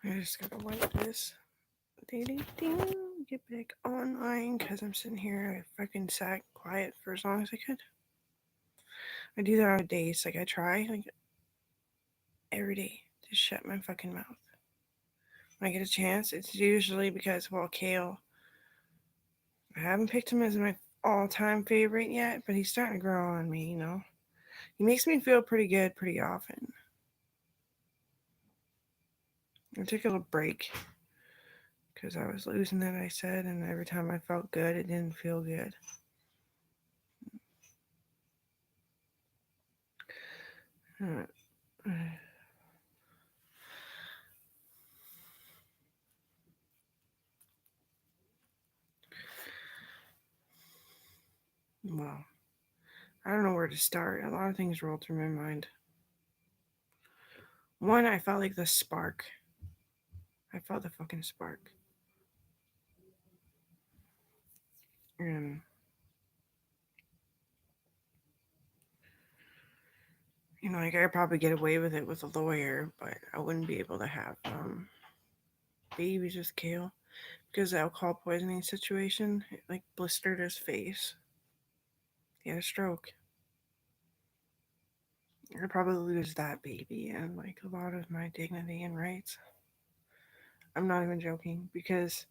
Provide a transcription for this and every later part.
I just gotta wipe this. Get back online because I'm sitting here. I fucking sat quiet for as long as I could. I do that on days. Like, I try, like, every day to shut my fucking mouth. When I get a chance, it's usually because, well, Kale, I haven't picked him as my all time favorite yet, but he's starting to grow on me, you know? He makes me feel pretty good pretty often. I took a little break because I was losing it, I said, and every time I felt good, it didn't feel good. Well, I don't know where to start. A lot of things rolled through my mind. One, I felt like the spark. I felt the fucking spark. And, like, I'd probably get away with it with a lawyer, but I wouldn't be able to have babies with Kale because the alcohol poisoning situation, it, like, blistered his face. He had a stroke. I'd probably lose that baby and, like, a lot of my dignity and rights. I'm not even joking because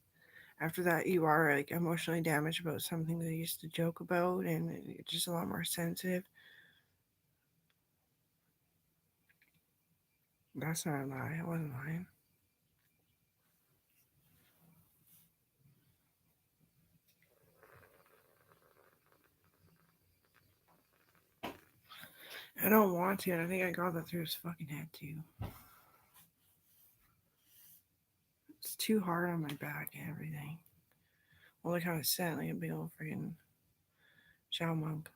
after that, you are, like, emotionally damaged about something that you used to joke about, and you're just a lot more sensitive. That's not a lie. I wasn't lying. I don't want to, and I think I got that through his fucking head too. It's too hard on my back and everything. Well, look how it's set, like a big old freaking chow monk.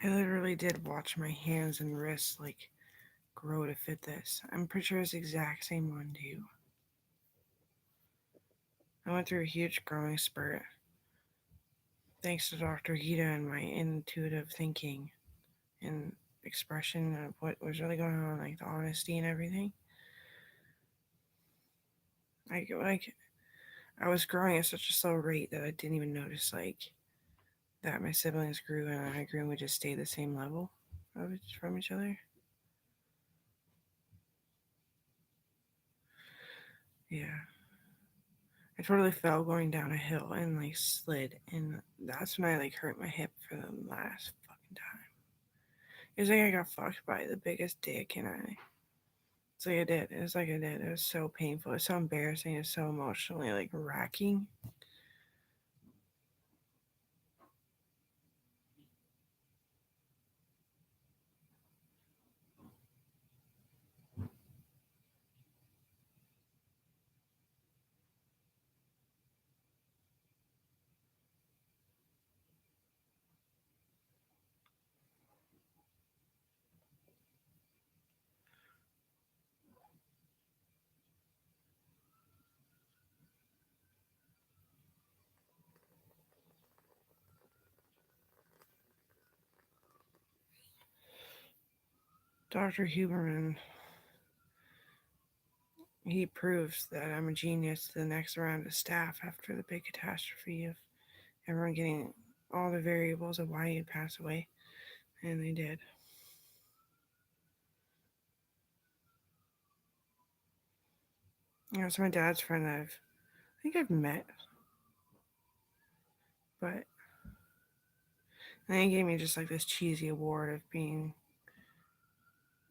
I literally did watch my hands and wrists like grow to fit this. I'm pretty sure it's the exact same one too. I went through a huge growing spurt thanks to Dr. Gita and my intuitive thinking and expression of what was really going on, like the honesty and everything. Like I was growing at such a slow rate that I didn't even notice like that my siblings grew and I grew and we just stayed the same level from each other. Yeah. I totally fell going down a hill and like slid, and that's when I like hurt my hip for the last fucking time. It was like I got fucked by the biggest dick, and it's like I did. It was like I did. It was so painful. It's so embarrassing. It's so emotionally like racking. Dr. Huberman, he proves that I'm a genius to the next round of staff after the big catastrophe of everyone getting all the variables of why he'd pass away, and they did. It's my dad's friend that I think I've met, but and then he gave me just like this cheesy award of being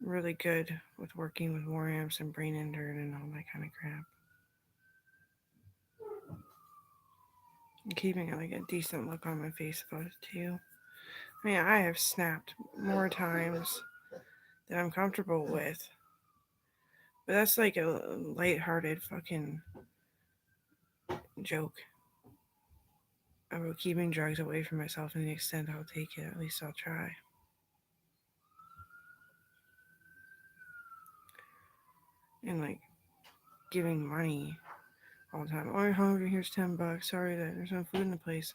really good with working with war amps and brain injured and all that kind of crap. And keeping like a decent look on my face about it too. I mean, I have snapped more times than I'm comfortable with. But that's like a light-hearted fucking joke about keeping drugs away from myself and the extent I'll take it. At least I'll try. And like giving money all the time. Oh, you're hungry, here's $10. Sorry that there's no food in the place.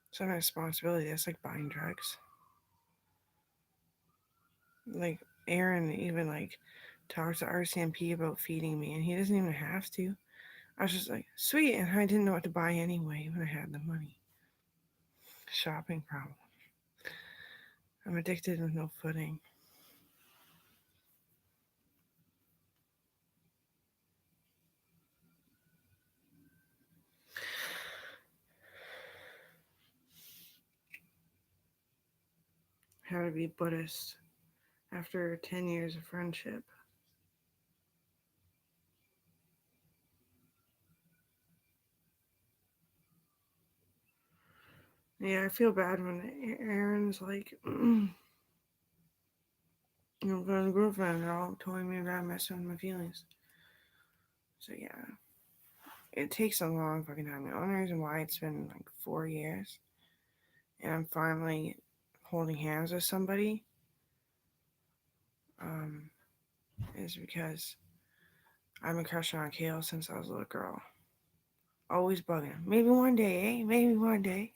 It's not my responsibility. That's like buying drugs. Like, Aaron even, like, talks to RCMP about feeding me, and he doesn't even have to. I was just like, sweet, and I didn't know what to buy anyway when I had the money. Shopping problem. I'm addicted with no footing. How to be Buddhist after 10 years of friendship. Yeah, I feel bad when Aaron's like, got a girlfriend. They're all telling me about messing with my feelings. So yeah, it takes a long fucking time. The only reason why it's been like 4 years, and I'm finally holding hands with somebody, is because I've been crushing on Kale since I was a little girl. Always bugging him. Maybe one day, eh? Maybe one day.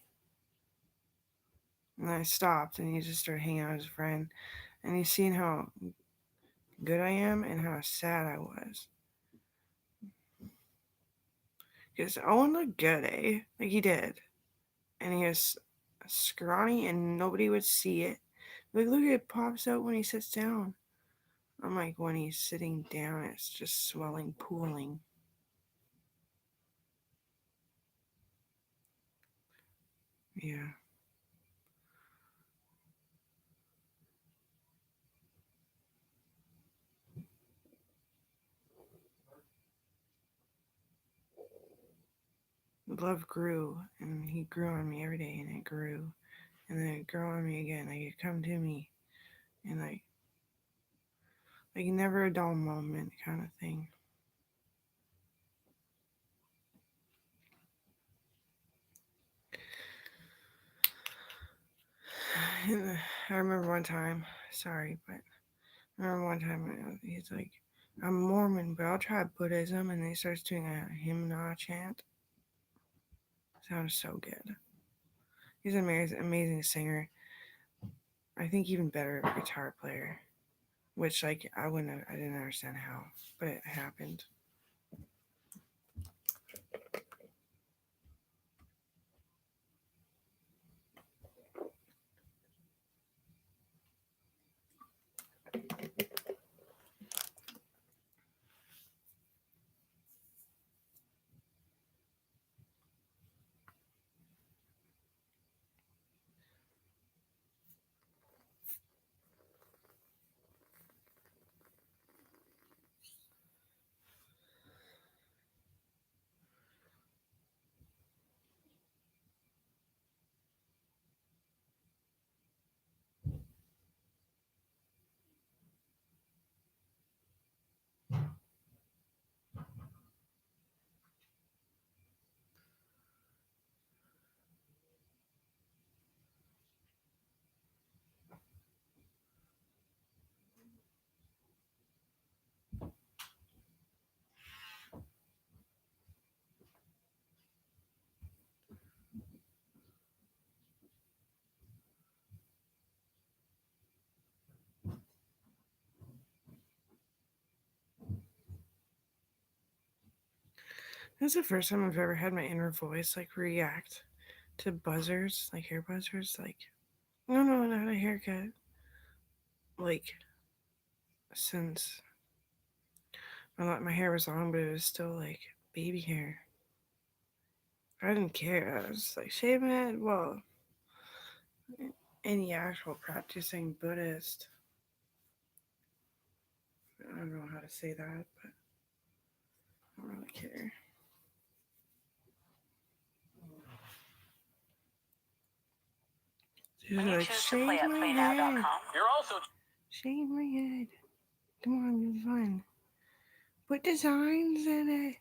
And I stopped, and he just started hanging out as a friend. And he's seen how good I am and how sad I was. Because Owen looked good, eh? Like he did. And he was scrawny and nobody would see it. Like, look, it pops out when he sits down. I'm like, when he's sitting down, it's just swelling, pooling. Yeah. Love grew, and he grew on me every day, and it grew. And then it grew on me again. Like, it come to me. And, like never a dull moment kind of thing. And I remember one time, sorry, but I remember one time he's like, I'm Mormon, but I'll try Buddhism. And then he starts doing a hymn chant. Sounds so good. He's an amazing singer. I think even better guitar player. Which, like, I didn't understand how, but it happened. That's the first time I've ever had my inner voice, like, react to buzzers, like hair buzzers. Like, no, not a haircut. Like, since my hair was long, but it was still, like, baby hair. I didn't care. I was like, shaving it? Well, any actual practicing Buddhist, I don't know how to say that, but I don't really care. She's like, shave my head. You're also Shave my head. Come on, it'll be fun. Put designs in it.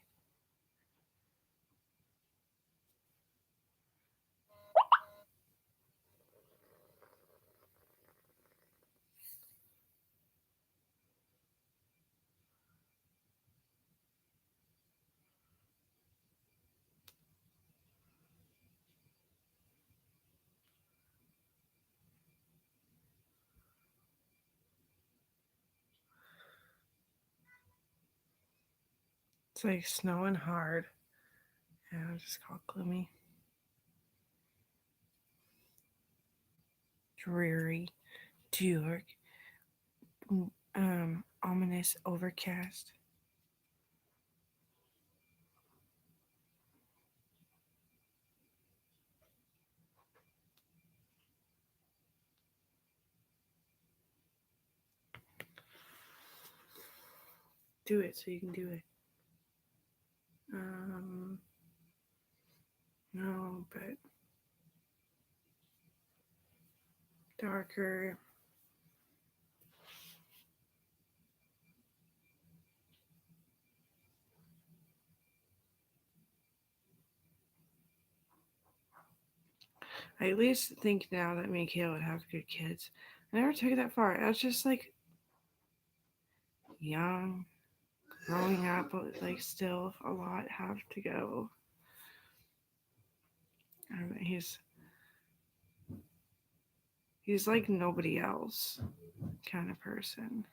It's like snowing hard. Yeah, I'll just call it gloomy. Dreary. Dark. Ominous, overcast. Do it so you can do it. No, but darker. I at least think now that me and Kayla would have good kids. I never took it that far. I was just like young, growing up, but like still a lot have to go. He's like nobody else kind of person.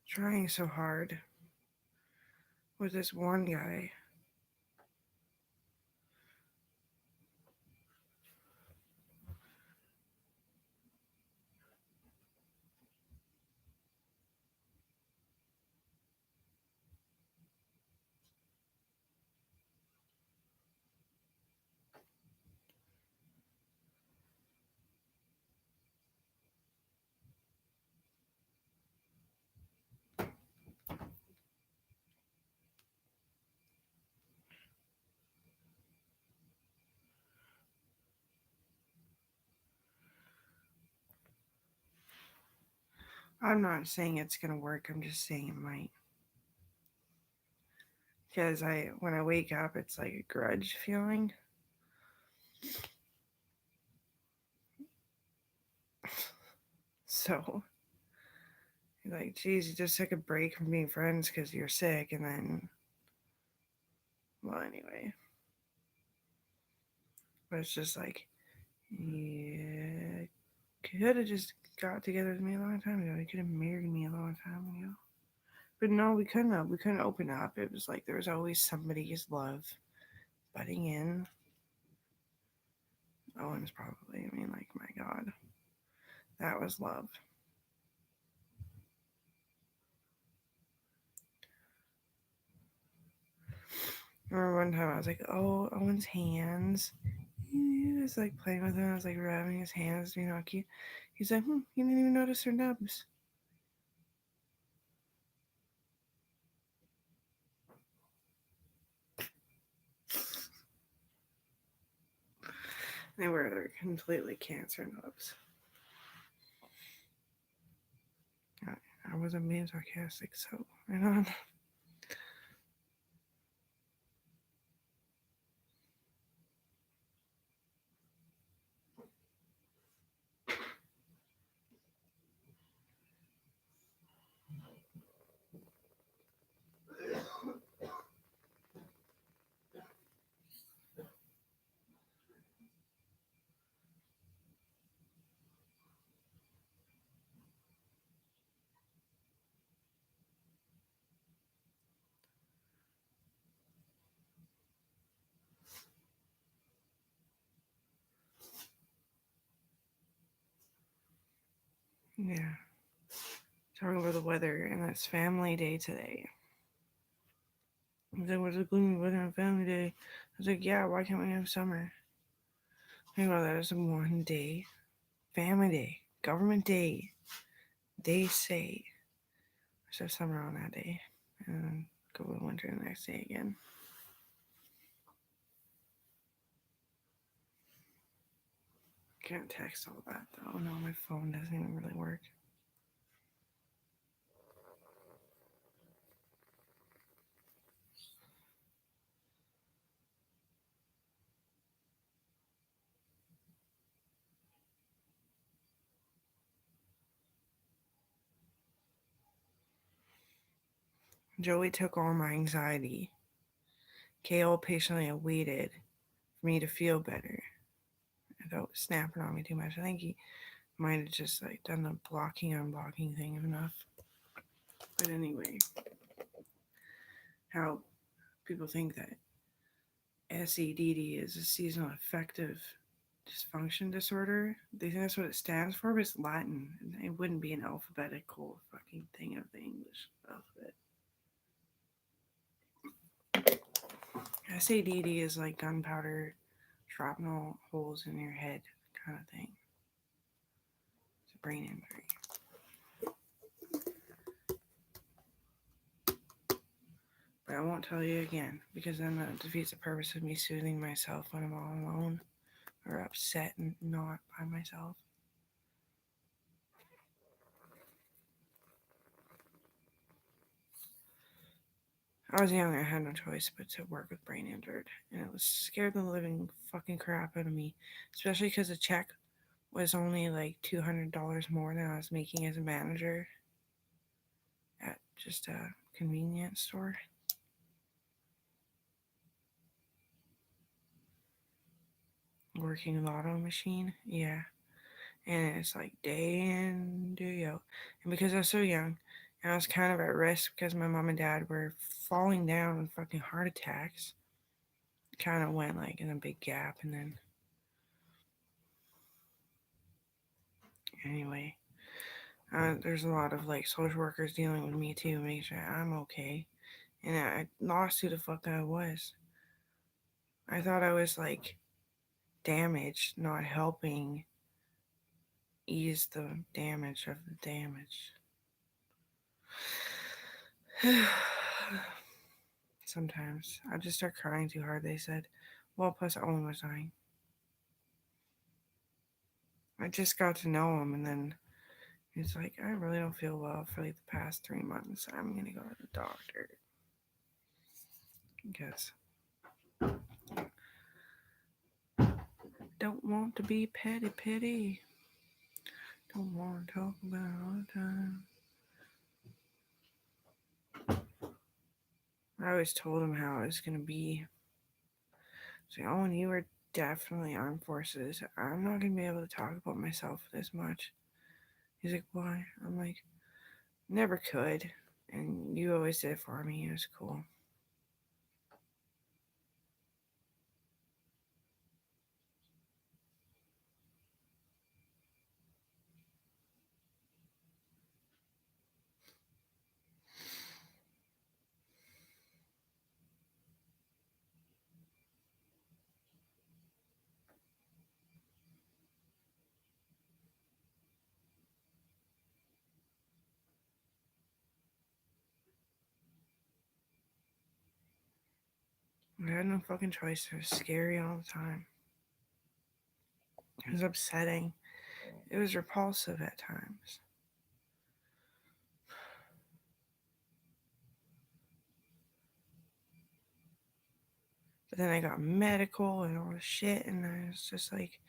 Trying so hard with this one guy. I'm not saying it's gonna work. I'm just saying it might. Because when I wake up, it's like a grudge feeling. So, like, geez, you just took a break from being friends because you're sick, and then, well, anyway. But it's just like, yeah, could have just got together with me a long time ago. He could have married me a long time ago. But no, we couldn't have. We couldn't open up. It was like there was always somebody's love butting in. Owen's probably. I mean, like, my God, that was love. I remember one time I was like, oh, Owen's hands. He was like playing with him. I was like rubbing his hands, you know, cute. He's like, you didn't even notice her nubs. They were completely cancer nubs. I wasn't being sarcastic, so right on. Yeah. Talking about the weather, and it's family day today. I was like, what's a gloomy weather on family day? I was like, yeah, why can't we have summer? Think about that as a one day. Family day. Government day. They say. Let's have summer on that day. And then go with winter the next day again. Can't text all that though. No, my phone doesn't even really work. Joey took all my anxiety. Kale patiently awaited for me to feel better. I thought it was snapping on me too much. I think he might have just like done the blocking unblocking thing enough. But anyway, how people think that SADD is a seasonal affective dysfunction disorder. They think that's what it stands for, but it's Latin. It wouldn't be an alphabetical fucking thing of the English alphabet. SADD is like gunpowder, shrapnel holes in your head kind of thing. It's a brain injury. But I won't tell you again because then that defeats the purpose of me soothing myself when I'm all alone or upset and not by myself. I was young, I had no choice but to work with brain injured, and it was scared the living fucking crap out of me, especially because the check was only like $200 more than I was making as a manager at just a convenience store. Working lotto machine, yeah. And it's like day in, day out. And because I was so young, I was kind of at risk because my mom and dad were falling down with fucking heart attacks. Kind of went like in a big gap, and then anyway, there's a lot of like social workers dealing with me too, make sure I'm okay. And I lost who the fuck I was. I thought I was like damaged, not helping ease the damage of the damage. Sometimes I just start crying too hard, they said. Well, plus Owen was dying. I just got to know him, and then he's like, I really don't feel well for like the past 3 months. I'm gonna go to the doctor. Because don't want to be petty. Don't want to talk about it all the time. I always told him how it was gonna be. So, Owen, you were definitely armed forces. I'm not gonna be able to talk about myself this much. He's like, why? I'm like, never could. And you always did it for me. It was cool. I had no fucking choice. It was scary all the time. It was upsetting. It was repulsive at times. But then I got medical and all this shit, and I was just like,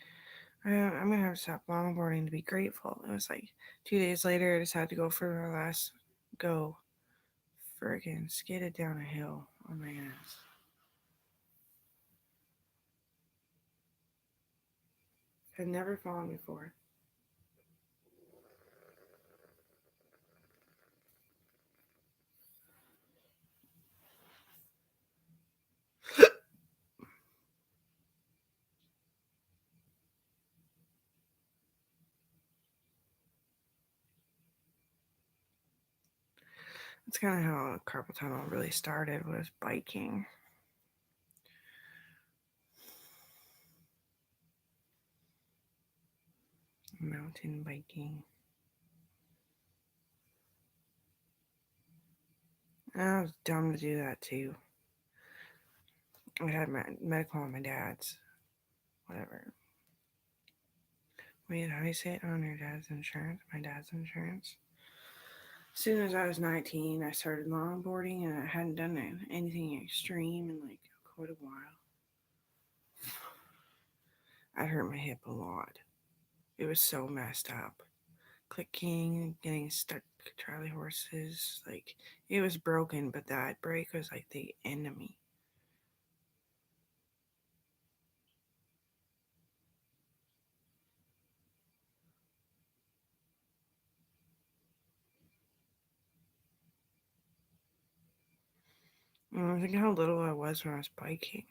I'm gonna have to stop longboarding to be grateful. It was like 2 days later, I decided to go for my last go. Friggin' skidded down a hill on my ass. Had never fallen before. That's kind of how carpal tunnel really started, was biking. Mountain biking. I was dumb to do that too. I had my medical on my dad's. Whatever. Wait, how do you say it on your dad's insurance? My dad's insurance. As soon as I was 19, I started longboarding, and I hadn't done anything extreme in like quite a while. I hurt my hip a lot. It was so messed up. clicking, getting stuck Charlie horses. Like it was broken, but that brake was like the enemy. And I think how little I was when I was biking.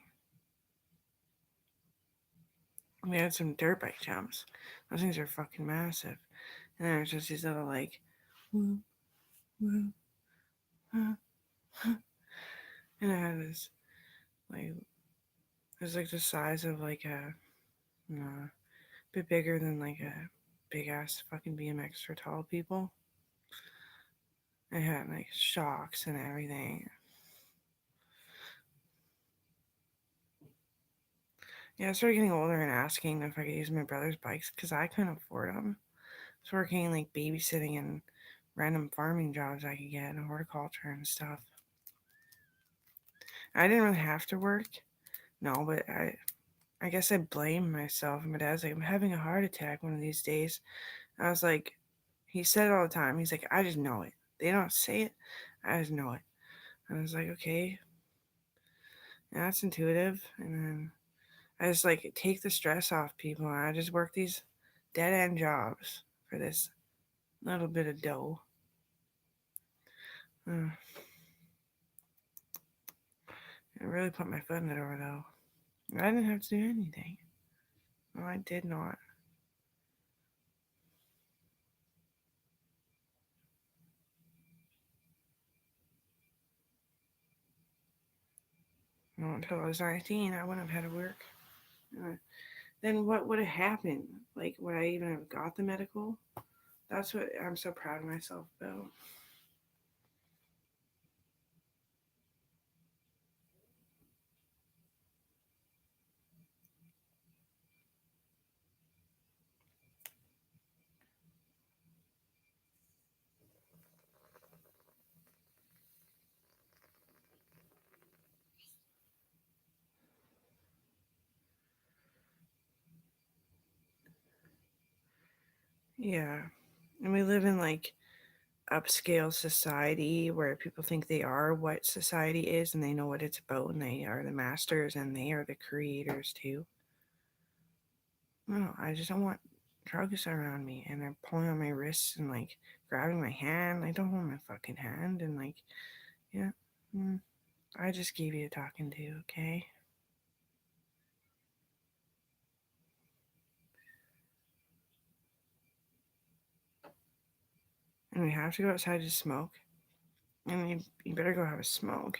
We had some dirt bike jumps. Those things are fucking massive. And then there's just these little like, woo, woo, huh, huh. And I had this like, it was like the size of like a bit bigger than like a big ass fucking BMX for tall people. I had like shocks and everything. Yeah, I started getting older and asking if I could use my brother's bikes because I couldn't afford them. I was working like babysitting and random farming jobs I could get in horticulture and stuff. I didn't really have to work, no, but I guess I blame myself. And my dad's like, I'm having a heart attack one of these days. I was like, he said it all the time. He's like, I just know it. They don't say it. I just know it. And I was like, okay, yeah, that's intuitive. And then I just like take the stress off people. And I just work these dead end jobs for this little bit of dough. Uh, I really put my foot in the door though. I didn't have to do anything. No, I did not. No, until I was 19, I wouldn't have had to work. Uh, then what would have happened? Like, would I even have got the medical? That's what I'm so proud of myself about. Yeah. And we live in like upscale society where people think they are what society is and they know what it's about and they are the masters and they are the creators too. No, I just don't want drugs around me and they're pulling on my wrists and like grabbing my hand. I don't hold my fucking hand and like, yeah, I just gave you a talking to, okay? And we have to go outside to smoke. And you better go have a smoke.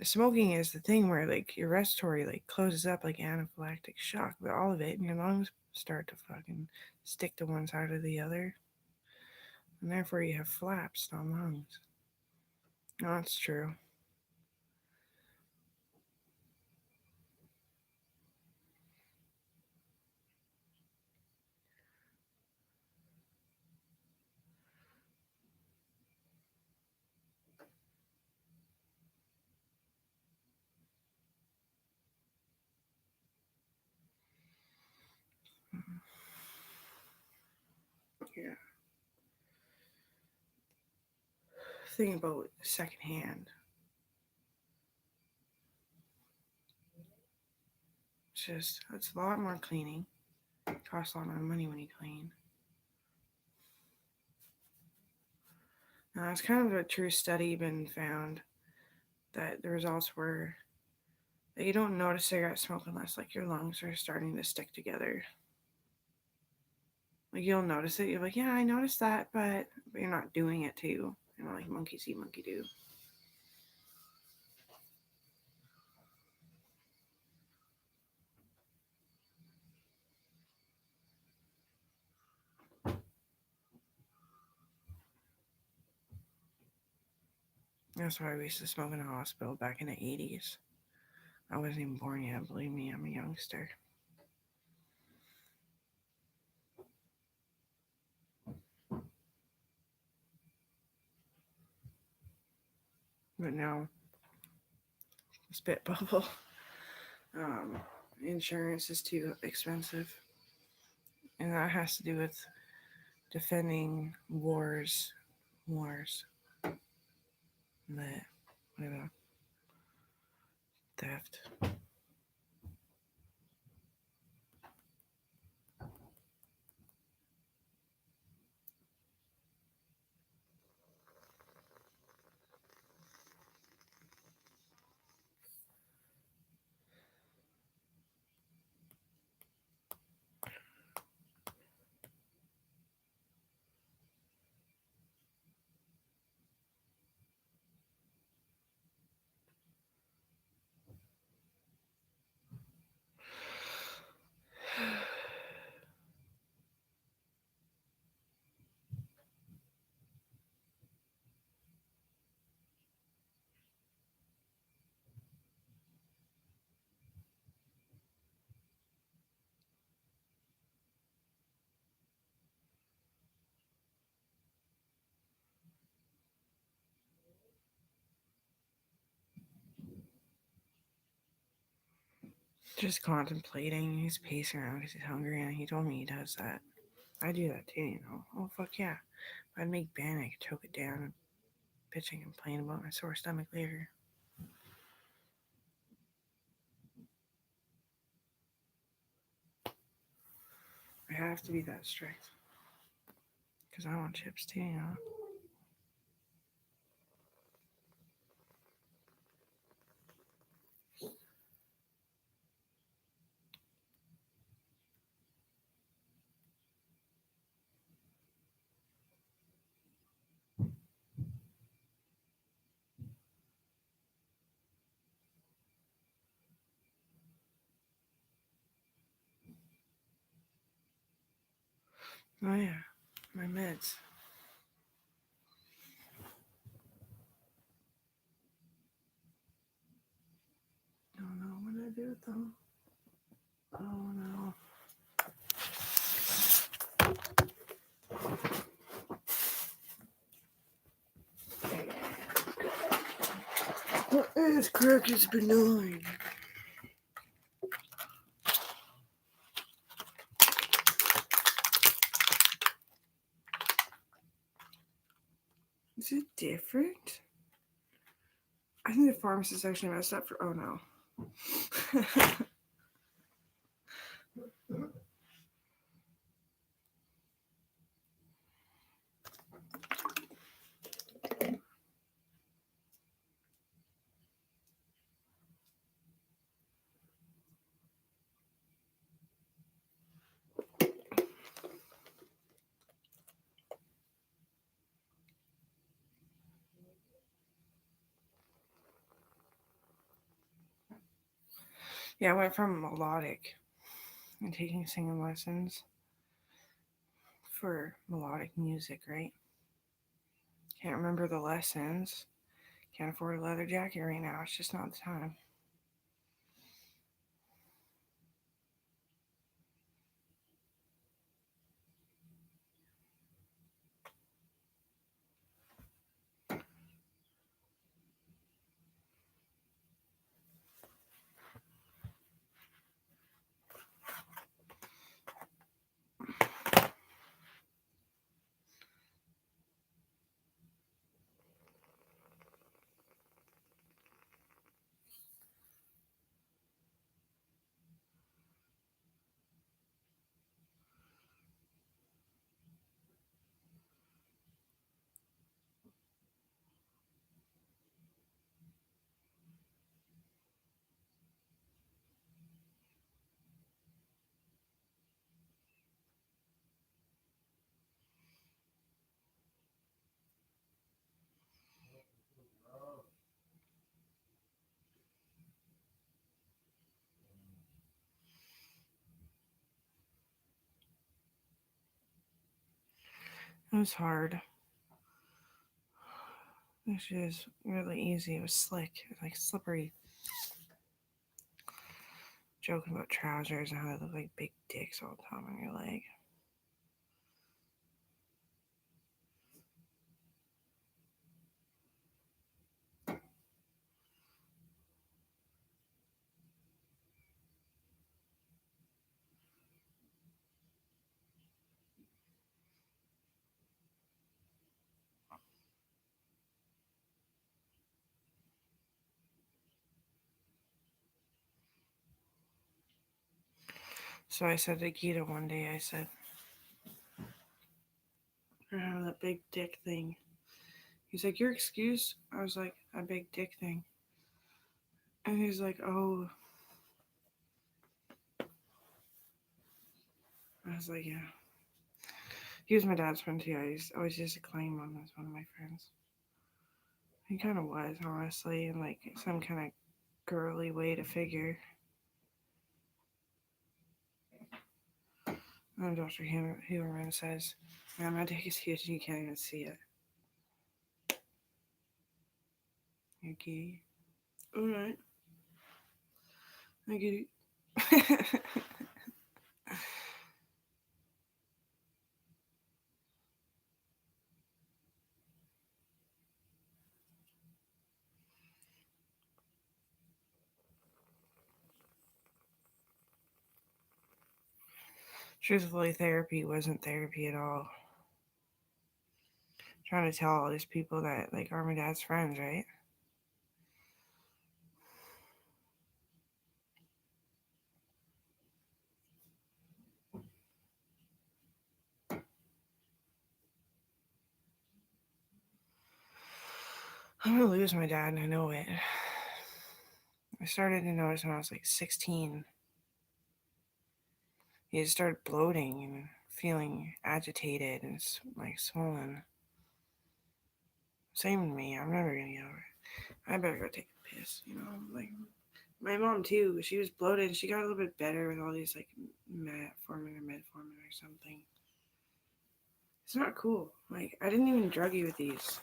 Smoking is the thing where like your respiratory like closes up like anaphylactic shock, but all of it and your lungs start to fucking stick to one side or the other, and therefore you have flaps, not lungs. No, that's true. Yeah. Thing about secondhand, it's just it's a lot more cleaning. It costs a lot more money when you clean. Now, it's kind of a true study been found that the results were that you don't notice cigarette smoke unless like your lungs are starting to stick together. Like you'll notice it. You're like, yeah, I noticed that, but you're not doing it too. You know, like monkey see, monkey do. That's why we used to smoke in a hospital back in the 80s. I wasn't even born yet. Believe me, I'm a youngster. But now, spit bubble. Um, Insurance is too expensive, and that has to do with defending wars, that, whatever, theft. Just contemplating. He's pacing around because he's hungry, and he told me he does that. I do that too, you know. Oh, fuck yeah. If I'd make band, I could choke it down and bitching and complain about my sore stomach later. I have to be that strict. Because I want chips too, you know. Oh yeah, my meds. I don't know what I do with them. Oh no. What is crack is benign? Is it different? I think the pharmacist actually messed up for. Oh no. Yeah, I went from melodic and taking singing lessons for melodic music, right? Can't remember the lessons. Can't afford a leather jacket right now. It's just not the time. It was hard. This is really easy. It was slick. It was like slippery. Joking about trousers and how they look like big dicks all the time on your leg. So I said to Gita one day, I said, "You're having that big dick thing." He's like, "Your excuse?" I was like, "A big dick thing." And he's like, "Oh." I was like, "Yeah." He was my dad's friend too. Always used to claim him as one of my friends. He kind of was, honestly, in like some kind of girly way to figure. And Dr. Huberman says, "Man, my dick is huge and you can't even see it." Okay. Alright. I get it. Truthfully, therapy wasn't therapy at all. Trying to tell all these people that like are my dad's friends, right? I'm gonna lose my dad and I know it. I started to notice when I was like 16. He just started bloating and feeling agitated and like swollen. Same with me. I'm never gonna get over it. I better go take a piss, you know? Like, my mom too, she was bloated and she got a little bit better with all these like metformin or something. It's not cool. Like, I didn't even drug you with these.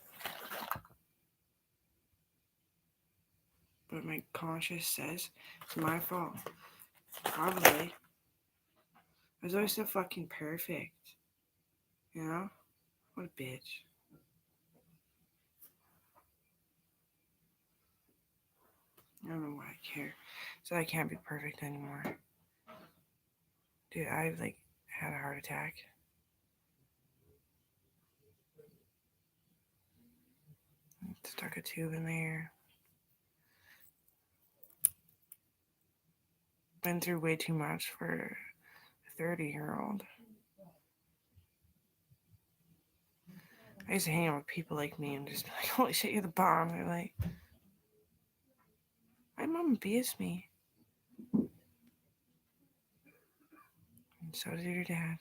But my conscience says it's my fault. Probably. I was always so fucking perfect. You know? What a bitch. I don't know why I care. So I can't be perfect anymore. Dude, I've like had a heart attack. Stuck a tube in there. Been through way too much for a 30-year-old. I used to hang out with people like me and just be like, "Holy shit, you're the bomb." They're like, "My mom abused me." And so did your dad.